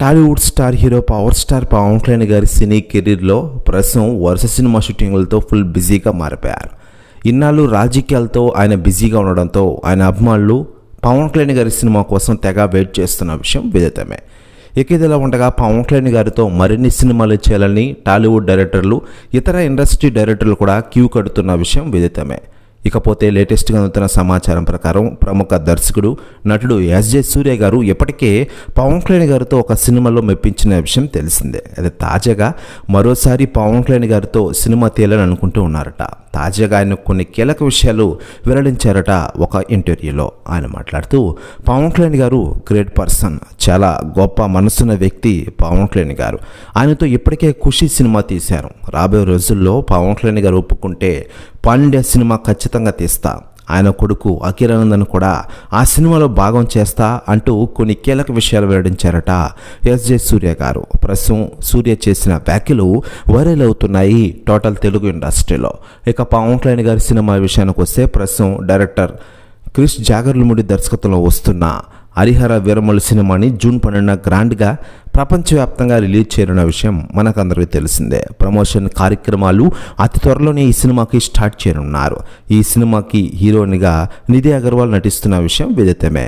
Tollywood star hero power star Pavan Kalyan గారి సినీ కెరీర్లో ప్రస్తుతం వరుస సినిమా షూటింగులతో ఫుల్ బిజీగా మారిపోయారు. ఇన్నాళ్ళు రాజకీయాలతో ఆయన బిజీగా ఉండడంతో ఆయన అభిమానులు పవన్ కళ్యాణ్ గారి సినిమా కోసం తెగ వెయిట్ చేస్తున్న విషయం విదితమే. ఇదిలా ఉండగా పవన్ కళ్యాణ్ గారితో మరిన్ని సినిమాలు చేయాలని టాలీవుడ్ డైరెక్టర్లు, ఇతర ఇండస్ట్రీ డైరెక్టర్లు కూడా క్యూ కడుతున్న విషయం విదితమే. ఇకపోతే లేటెస్ట్గా అందుతున్న సమాచారం ప్రకారం ప్రముఖ దర్శకుడు, నటుడు ఎస్జే సూర్య గారు ఇప్పటికే పవన్ కళ్యాణ్ గారితో ఒక సినిమాలో మెప్పించిన విషయం తెలిసిందే. అయితే తాజాగా మరోసారి పవన్ కళ్యాణ్ గారితో సినిమా తీయాలని అనుకుంటూ ఉన్నారట. తాజాగా ఆయన కొన్ని కీలక విషయాలు వెల్లడించారట ఒక ఇంటర్వ్యూలో. ఆయన మాట్లాడుతూ, పవన్ కళ్యాణ్ గారు గ్రేట్ పర్సన్, చాలా గొప్ప మనసున్న వ్యక్తి పవన్ కళ్యాణ్ గారు. ఆయనతో ఇప్పటికే ఖుషి సినిమా తీశారు. రాబోయే రోజుల్లో పవన్ కళ్యాణ్ గారు ఒప్పుకుంటే పాండ్య సినిమా ఖచ్చితంగా తీస్తా, ఆయన కొడుకు అఖిరానందన్ కూడా ఆ సినిమాలో భాగం చేస్తా అంటూ కొన్ని కీలక విషయాలు వెల్లడించారట ఎస్జే సూర్య గారు. ప్రస్తుతం సూర్య చేసిన వ్యాఖ్యలు వైరల్ అవుతున్నాయి టోటల్ తెలుగు ఇండస్ట్రీలో. ఇక పవన్ కళ్యాణ్ గారి సినిమా విషయానికి వస్తే ప్రస్తుతం డైరెక్టర్ క్రిష్ జాగర్లమూడి దర్శకత్వంలో వస్తున్న హరిహర వీరమల్లు సినిమాని జూన్ 12న గ్రాండ్గా ప్రపంచవ్యాప్తంగా రిలీజ్ చేయనున్న విషయం మనకందరికీ తెలిసిందే. ప్రమోషన్ కార్యక్రమాలు అతి త్వరలోనే ఈ సినిమాకి స్టార్ట్ చేయనున్నారు. ఈ సినిమాకి హీరోయిన్గా నిధి అగర్వాల్ నటిస్తున్న విషయం విదితమే.